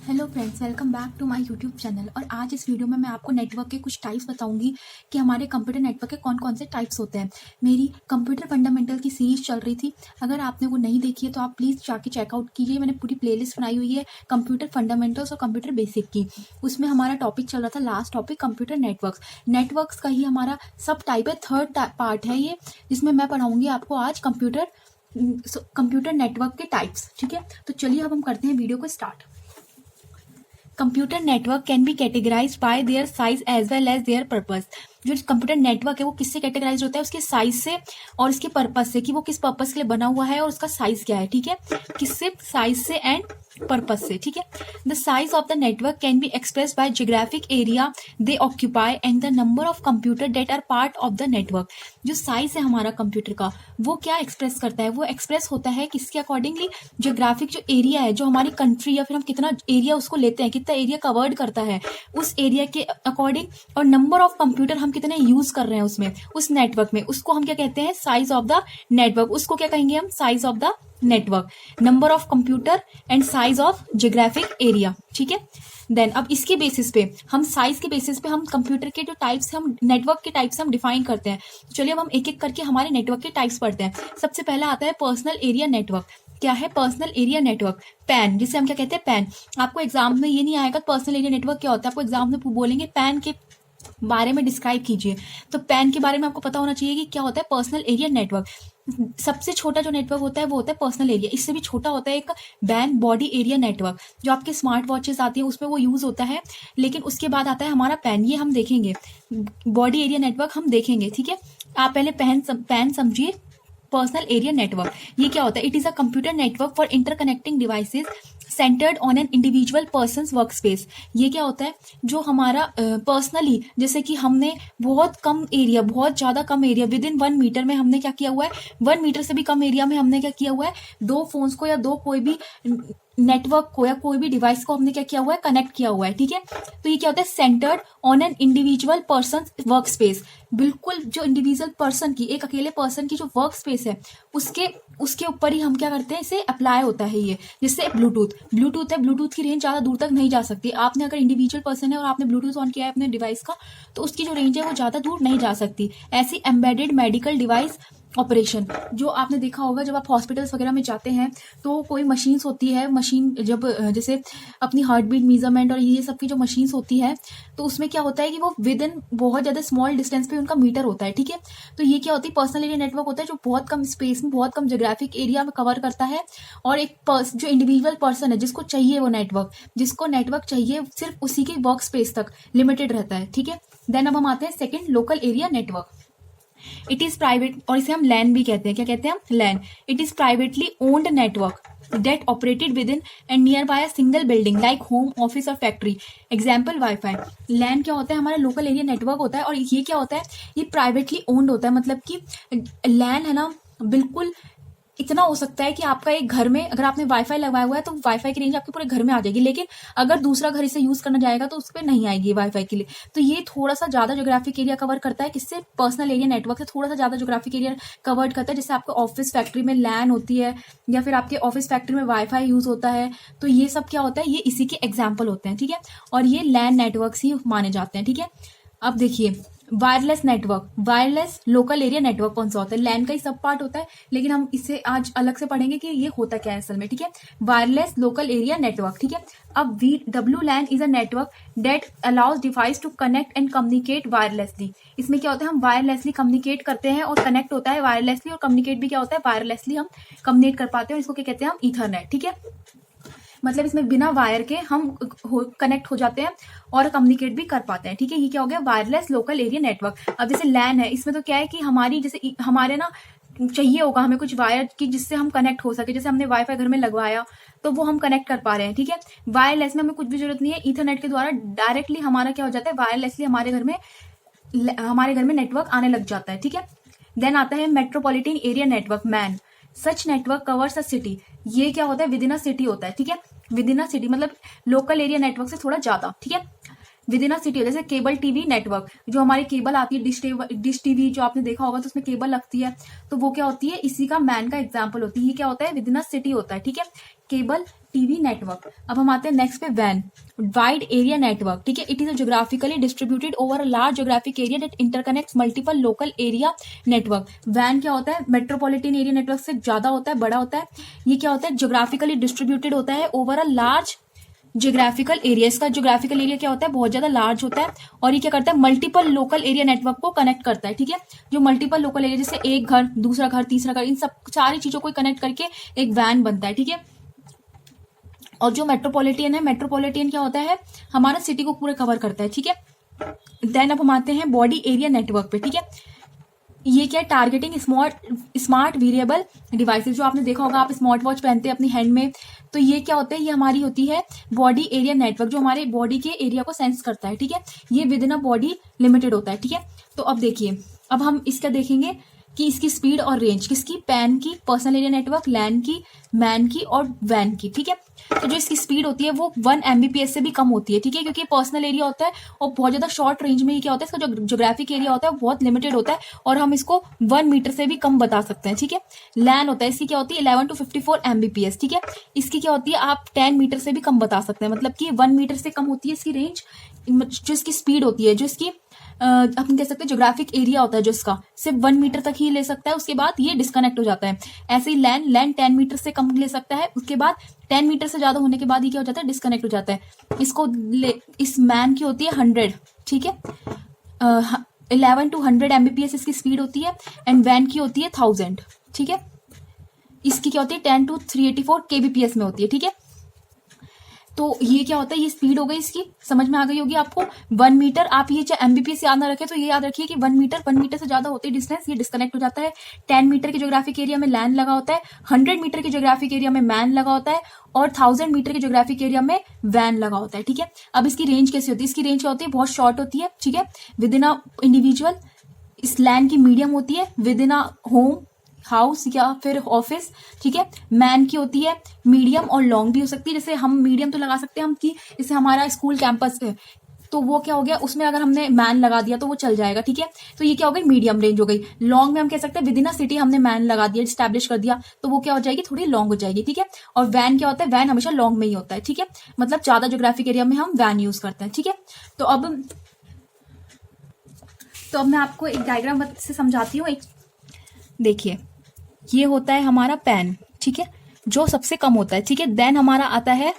Hello friends, welcome back to my YouTube channel. और आज इस वीडियो में मैं आपको नेटवर्क के कुछ टाइप्स बताऊंगी कि हमारे कंप्यूटर नेटवर्क के कौन कौन से टाइप्स होते हैं। मेरी कंप्यूटर फंडामेंटल की सीरीज चल रही थी, अगर आपने वो नहीं देखी है तो आप प्लीज़ जाके चेकआउट कीजिए। मैंने पूरी प्लेलिस्ट बनाई हुई है कंप्यूटर फंडामेंटल्स और कंप्यूटर बेसिक की। उसमें हमारा टॉपिक चल रहा था, लास्ट टॉपिक कंप्यूटर नेटवर्क्स का ही हमारा सब टाइप है, थर्ड पार्ट है ये, जिसमें मैं पढ़ाऊंगी आपको आज कंप्यूटर नेटवर्क के टाइप्स। ठीक है, तो चलिए अब हम करते हैं वीडियो को start. Computer network can be categorize by their size as well as their purpose. जो कंप्यूटर नेटवर्क है वो किससे कैटेगराइज होता है? उसके साइज से और उसके पर्पस से, कि वो किस पर्पस के लिए बना हुआ है और उसका साइज क्या है। ठीक है, किससे? साइज से एंड पर्पस से। ठीक है, the size of the network can be express by geographic area they occupy and the number of computer that are part of the network. जो साइज है हमारा कंप्यूटर का, वो क्या एक्सप्रेस करता है? वो एक्सप्रेस होता है किसके अकॉर्डिंगली? जियोग्राफिक जो एरिया है, जो हमारी कंट्री या फिर हम कितना एरिया उसको लेते हैं, कितना एरिया कवर्ड करता है, उस एरिया के अकॉर्डिंग, और नंबर ऑफ कंप्यूटर हम कितने यूज कर रहे हैं उसमें, उस नेटवर्क में, उसको हम क्या कहते हैं? Size of the network. उसको क्या कहेंगे हम? Size of the network, number of computer and size of geographic area. ठीक है, देन अब इसके बेसिस पे, हम साइज के बेसिस पे हम कंप्यूटर के जो टाइप्स, हम नेटवर्क के टाइप्स हम डिफाइन करते हैं। चलिए अब हम एक एक करके हमारे नेटवर्क के टाइप्स पढ़ते हैं। सबसे पहला आता है पर्सनल एरिया नेटवर्क। क्या है पर्सनल एरिया नेटवर्क? पैन, जिसे हम क्या कहते हैं? पैन। आपको एग्जाम में ये नहीं आएगा पर्सनल एरिया नेटवर्क क्या होता है, आपको एग्जाम में बोलेंगे पैन के बारे में डिस्क्राइब कीजिए, तो पैन के बारे में आपको पता होना चाहिए कि क्या होता है पर्सनल एरिया नेटवर्क। सबसे छोटा जो नेटवर्क होता है वो होता है पर्सनल एरिया। इससे भी छोटा होता है एक बैन बॉडी एरिया नेटवर्क, जो आपके स्मार्ट वॉचेस आती हैं उसमें वो यूज होता है। लेकिन उसके बाद आता है हमारा पैन, ये हम देखेंगे, बॉडी एरिया नेटवर्क हम देखेंगे। ठीक है, आप पहले पैन समझिए। पर्सनल एरिया नेटवर्क ये क्या होता है? It is a computer network for interconnecting devices centred on an individual persons work space. ये क्या होता है? जो हमारा पर्सनली, जैसे कि हमने बहुत कम एरिया, बहुत ज्यादा कम एरिया, विद इन 1 मीटर में हमने क्या किया हुआ है, 1 मीटर से भी कम एरिया में हमने क्या किया हुआ है, 2 फोन्स को या 2 कोई भी नेटवर्क को या कोई भी डिवाइस को हमने क्या किया हुआ है? कनेक्ट किया हुआ है। ठीक है, तो ये क्या होता है? Centred on an individual person work space. बिल्कुल जो इंडिविजुअल पर्सन की, एक अकेले पर्सन की जो वर्क स्पेस है, उसके ऊपर ही हम क्या करते हैं, इसे अप्लाई होता है ये। जिससे ब्लूटूथ है, ब्लूटूथ की रेंज ज्यादा दूर तक नहीं जा सकती। आपने अगर इंडिविजुअल पर्सन है और आपने ब्लूटूथ ऑन किया है अपने डिवाइस का, तो उसकी जो रेंज है वो ज्यादा दूर नहीं जा सकती। ऐसी एम्बेडेड मेडिकल डिवाइस ऑपरेशन, जो आपने देखा होगा जब आप हॉस्पिटल्स वगैरह में जाते हैं तो कोई मशीन्स होती है, मशीन जब जैसे अपनी हार्ट बीट मेजरमेंट और ये सब की जो मशीन्स होती है, तो उसमें क्या होता है कि वो विद इन बहुत ज्यादा स्मॉल डिस्टेंस पे उनका मीटर होता है। ठीक है, तो ये क्या होती है? पर्सनल एरिया नेटवर्क होता है, जो बहुत कम स्पेस में, बहुत कम ज्योग्राफिक एरिया में कवर करता है। और एक जो इंडिविजुअल पर्सन है, जिसको चाहिए वो नेटवर्क, जिसको नेटवर्क चाहिए, सिर्फ उसी के वर्क स्पेस तक लिमिटेड रहता है। ठीक है, देन अब हम आते हैं second, local area network. It is private, और इसे हम लैन भी कहते हैं। क्या कहते हैं हम? LAN. It is privately owned network that operated within and nearby a single building like home, office और factory. Example wifi. लैन क्या होता है? हमारा लोकल एरिया नेटवर्क होता है। और ये क्या होता है? ये प्राइवेटली ओन्ड होता है, मतलब कि लैन है ना, बिल्कुल इतना हो सकता है कि आपका एक घर में अगर आपने वाईफाई लगवाया हुआ है तो वाईफाई की रेंज आपके पूरे घर में आ जाएगी, लेकिन अगर दूसरा घर इसे यूज करना जाएगा तो उस पर नहीं आएगी वाईफाई के लिए। तो ये थोड़ा सा ज्यादा ज्योग्राफिक एरिया कवर करता है। किससे? पर्सनल एरिया नेटवर्क से थोड़ा सा ज्यादा ज्योग्राफिक एरिया कवर करता है। जैसे आपको ऑफिस फैक्ट्री में लैन होती है, या फिर आपके ऑफिस फैक्ट्री में वाईफाई यूज होता है, तो ये सब क्या होता है? ये इसी के एग्जाम्पल होते हैं। ठीक है, और ये लैन नेटवर्क ही माने जाते हैं। ठीक है, अब देखिए wireless network, wireless local area network कौन सा होता है? लैन का ही सब पार्ट होता है, लेकिन हम इसे आज अलग से पढ़ेंगे कि ये होता क्या है असल में। ठीक है, वायरलेस लोकल एरिया नेटवर्क। ठीक है, अब WLAN is a network that allows device to connect and communicate wirelessly. इसमें क्या होता है? हम वायरलेसली कम्युनिकेट करते हैं और कनेक्ट होता है वायरलेसली, और कम्युनिकेट भी क्या होता है? वायरलेसली हम कम्युनिकेट कर पाते हैं। इसको क्या कहते हैं हम? ईथरनेट। ठीक है, मतलब इसमें बिना वायर के हम कनेक्ट हो जाते हैं और कम्युनिकेट भी कर पाते हैं। ठीक है, ये क्या हो गया? Wireless local area network. अब जैसे लैन है, इसमें तो क्या है कि हमारी जैसे हमारे ना चाहिए होगा हमें कुछ वायर की जिससे हम कनेक्ट हो सके। जैसे हमने वाईफाई घर में लगवाया तो वो हम कनेक्ट कर पा रहे हैं। ठीक है, वायरलेस में हमें कुछ भी जरूरत नहीं है, ईथरनेट के द्वारा डायरेक्टली हमारा क्या हो जाता है? वायरलेसली हमारे घर में नेटवर्क आने लग जाता है। ठीक है, देन आता है metropolitan area network, man. Such network covers a city. ये क्या होता है? विद इन अ सिटी होता है। ठीक है, विद इन अ सिटी मतलब लोकल एरिया नेटवर्क से थोड़ा ज्यादा। ठीक है, विद इन अ सिटी, जैसे केबल टीवी नेटवर्क, जो हमारी केबल आती है, डिश टीवी जो आपने देखा होगा तो उसमें केबल लगती है, तो वो क्या होती है? इसी का मैन का एग्जाम्पल होती है। ये क्या होता है? विद इन अ सिटी होता है। ठीक है, केबल टीवी नेटवर्क। अब हम आते हैं नेक्स्ट पे वैन, वाइड एरिया नेटवर्क, ठीक है। It is a geographically distributed over a large geographic area that interconnects multiple local area network. वैन क्या होता है, मेट्रोपॉलिटन एरिया नेटवर्क से ज्यादा होता है, बड़ा होता है। ये क्या होता है, ज्योग्राफिकली डिस्ट्रीब्यूटेड होता है over a large geographical area. इसका ज्योग्राफिकल एरिया क्या होता है, बहुत ज्यादा लार्ज होता है। और ये क्या करता है, मल्टीपल लोकल एरिया नेटवर्क को कनेक्ट करता है, ठीक है। जो मल्टीपल लोकल एरिया, जैसे एक घर, दूसरा घर, तीसरा घर, इन सब सारी चीजों को कनेक्ट करके एक वैन बनता है, ठीक है। और जो मेट्रोपॉलिटन है, मेट्रोपॉलिटन क्या होता है, हमारा सिटी को पूरा कवर करता है, ठीक है। देन अब हम आते हैं बॉडी एरिया नेटवर्क पे, ठीक है। ये क्या है, टारगेटिंग स्मार्ट वेरिएबल डिवाइसेस। जो आपने देखा होगा, आप स्मार्ट वॉच पहनते हैं अपनी हैंड में, तो ये क्या होता है, ये हमारी होती है बॉडी एरिया नेटवर्क, जो हमारे बॉडी के एरिया को सेंस करता है, ठीक है। ये with in a body limited होता है, ठीक है। तो अब देखिए, अब हम इसका देखेंगे कि इसकी स्पीड और रेंज किसकी, पैन की, पर्सनल एरिया नेटवर्क, लैन की, मैन की और वैन की, ठीक है। तो जो इसकी स्पीड होती है वो 1 Mbps से भी कम होती है, ठीक है, क्योंकि पर्सनल एरिया होता है और बहुत ज्यादा शॉर्ट रेंज में ही क्या होता है, इसका जो ज्योग्राफिक एरिया होता है वो बहुत लिमिटेड होता है और हम इसको 1 मीटर से भी कम बता सकते हैं, ठीक है। लैन होता है, इसकी क्या होती है 11 to 54 Mbps, ठीक है। इसकी क्या होती है, आप 10 मीटर से भी कम बता सकते हैं, मतलब कि 1 मीटर से कम होती है इसकी रेंज। जो इसकी स्पीड होती है, जो इसकी अपन कह सकते हैं ज्योग्राफिक एरिया होता है जो इसका, सिर्फ 1 मीटर तक ही ले सकता है, उसके बाद ये डिस्कनेक्ट हो जाता है। ऐसे ही लैन 10 मीटर से कम ले सकता है, उसके बाद 10 मीटर से ज्यादा होने के बाद ये क्या हो जाता है, डिस्कनेक्ट हो जाता है। इस मैन की होती है 100, ठीक है, 11 to 100 Mbps इसकी स्पीड होती है। एंड वैन की होती है 1000, ठीक है। इसकी क्या होती है 10 to 384 kbps में होती है, ठीक है। तो ये क्या होता है, ये स्पीड हो गई इसकी, समझ में आ गई होगी आपको। 1 मीटर, आप ये चाहे एमबीपीएस याद ना रखे तो ये याद रखिए कि 1 मीटर से ज्यादा होती है डिस्टेंस, ये डिस्कनेक्ट हो जाता है। 10 मीटर के ज्योग्राफिक एरिया में लैन लगा होता है, 100 मीटर के ज्योग्राफिक एरिया में मैन लगा होता है और 1000 मीटर के ज्योग्राफिक एरिया में वैन लगा होता है, ठीक है। अब इसकी रेंज कैसी होती है, इसकी रेंज क्या होती है, बहुत शॉर्ट होती है, ठीक है, विद इन अ इंडिविजुअल। इस लैन की मीडियम होती है, with in a home, house या फिर ऑफिस, ठीक है। मैन की होती है मीडियम और लॉन्ग भी हो सकती है, जैसे हम मीडियम तो लगा सकते हैं हम कि जैसे हमारा स्कूल कैंपस है तो वो क्या हो गया, उसमें अगर हमने मैन लगा दिया तो वो चल जाएगा, ठीक है। तो ये क्या हो गई, मीडियम रेंज हो गई। लॉन्ग में हम कह सकते हैं विद इन अ सिटी हमने मैन लगा दिया, स्टैब्लिश कर दिया, तो वो क्या हो जाएगी, थोड़ी लॉन्ग हो जाएगी, ठीक है। और वैन क्या होता है, वैन हमेशा लॉन्ग में ही होता है, ठीक है, मतलब ज्यादा ज्योग्राफिक एरिया में हम वैन यूज करते हैं, ठीक है। तो अब मैं आपको एक डायग्राम से समझाती हूँ। एक देखिए, ये होता है हमारा पैन, ठीक है, जो सबसे कम होता है, ठीक है। देन हमारा आता है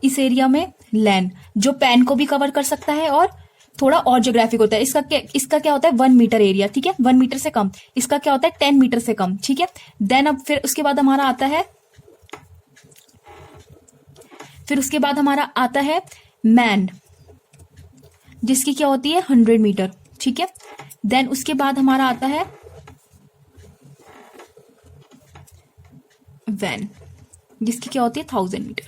इस एरिया में लैन, जो पैन को भी कवर कर सकता है और थोड़ा और ज्योग्राफिक होता है। इसका क्या होता है 1 मीटर एरिया, ठीक है, 1 मीटर से कम। इसका क्या होता है 10 मीटर से कम, ठीक है। देन अब फिर उसके बाद हमारा आता है मैन, जिसकी क्या होती है 100 मीटर, ठीक है। देन उसके बाद हमारा आता है वैन, जिसकी क्या होती है 1000 मीटर,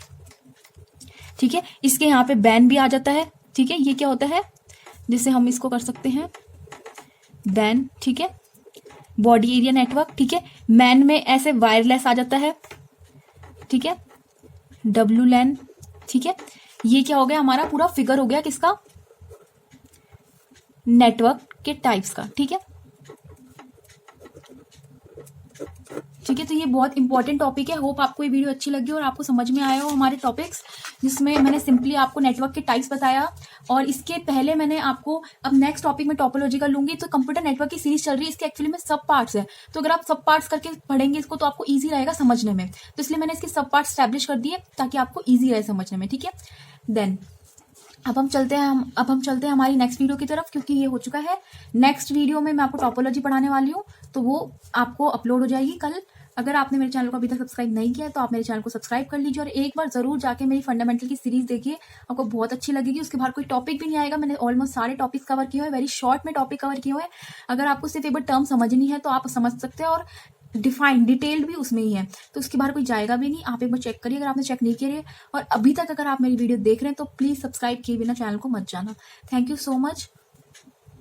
ठीक है। इसके यहाँ पे बैन भी आ जाता है, ठीक है। ये क्या होता है, जिसे हम इसको कर सकते हैं बैन, ठीक है, बॉडी एरिया नेटवर्क, ठीक है। मैन में ऐसे वायरलेस आ जाता है, ठीक है, डब्ल्यू लैन, ठीक है। ये क्या हो गया, हमारा पूरा फिगर हो गया किसका, नेटवर्क के टाइप्स का, ठीक है, ठीक है। तो ये बहुत इंपॉर्टेंट टॉपिक है। होप आपको ये वीडियो अच्छी लगी और आपको समझ में आया हो हमारे टॉपिक्स, जिसमें मैंने सिंपली आपको नेटवर्क के टाइप्स बताया। और इसके पहले मैंने आपको अब नेक्स्ट टॉपिक में टोपोलॉजी का लूंगी। तो कंप्यूटर नेटवर्क की सीरीज चल रही है, इसके एक्चुअली में सब पार्ट्स है, तो अगर आप सब पार्ट्स करके पढ़ेंगे इसको तो आपको ईजी रहेगा समझने में। तो इसलिए मैंने इसके सब पार्ट्स स्टैब्लिश कर दिए ताकि आपको ईजी रहे समझने में, ठीक है। देन अब हम चलते हैं हमारी नेक्स्ट वीडियो की तरफ, क्योंकि ये हो चुका है। नेक्स्ट वीडियो में मैं आपको टोपोलॉजी पढ़ाने वाली हूँ, तो वो आपको अपलोड हो जाएगी कल। अगर आपने मेरे चैनल को अभी तक सब्सक्राइब नहीं किया है तो आप मेरे चैनल को सब्सक्राइब कर लीजिए और एक बार जरूर जाके मेरी फंडामेंटल की सीरीज देखिए, आपको बहुत अच्छी लगेगी। उसके बाहर कोई टॉपिक भी नहीं आएगा, मैंने ऑलमोस्ट सारे टॉपिक कवर किए हुए, वेरी शॉर्ट में टॉपिक कवर किए हुए। अगर आपको सिर्फ एक बार टर्म समझनी है तो आप समझ सकते हैं, और डिटेल्ड भी उसमें ही है, तो उसके बाहर कोई जाएगा भी नहीं। आप एक बार चेक करिए अगर आपने चेक नहीं किया है। और अभी तक अगर आप मेरी वीडियो देख रहे हैं तो प्लीज सब्सक्राइब किए बिना चैनल को मत जाना। Thank you so much.